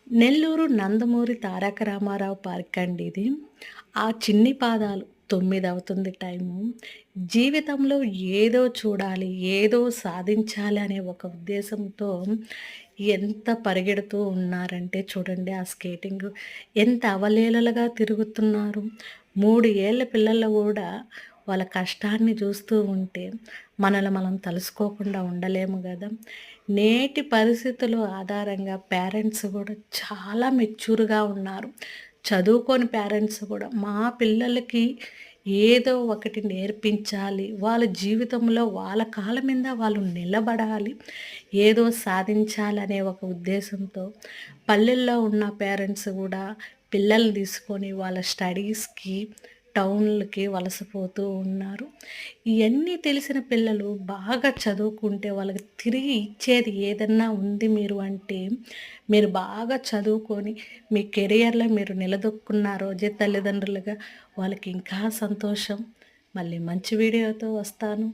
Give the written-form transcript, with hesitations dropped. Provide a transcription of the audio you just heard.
Nellore Nandamuri Taraka Ramarao park అండి ఇది. ఆ చిన్ని పాదాలు 9 అవుతుంది టైము. జీవితంలో ఏదో చూడాలి, ఏదో సాధించాలి అనే ఒక ఉద్దేశంతో ఎంత పరిగెడుతూ ఉన్నారంటే చూడండి ఆ స్కేటింగు ఎంత అవలీలలుగా తిరుగుతున్నారు. 3 ఏళ్ల పిల్లలు గూడా వాళ్ళ కష్టాన్ని చూస్తూ ఉంటే మనల్ని మనం తలుసుకోకుండా ఉండలేము గదా! నేటి పరిస్థితుల ఆధారంగా పేరెంట్స్ గూడా చాలా మెచ్యూర్‌గా ఉన్నారు. చదువుకోని పేరెంట్స్ గూడా మా పిల్లలకి ఏదో ఒకటి నేర్పించాలి. వాళ్ళ జీవితంలో వాళ్ళ కాళ్ళ మీద వాళ్ళు నిలబడాలి. ఏదో సాధించాలనే ఒక ఉద్దేశంతో పల్లెల్లో ఉన్న పేరెంట్స్ గూడా పిల్లల్ని తీసుకొని వాళ్ళ స్టడీస్‌కి టౌన్‌లకి వలసపోతూ ఉన్నారు. ఇయన్నీ తెలిసిన పిల్లలు బాగా చదువుకుంటే వాళ్ళకి తిరిగి ఇచ్చేది ఏదన్నా ఉంది మీరు అంటే, మీరు బాగా చదువుకొని మీ కెరియర్‌లో మీరు నిలదొక్కున్న రోజే తల్లిదండ్రులుగా వాళ్ళకి ఇంకా సంతోషం. మళ్ళీ మంచి వీడియోతో వస్తాను.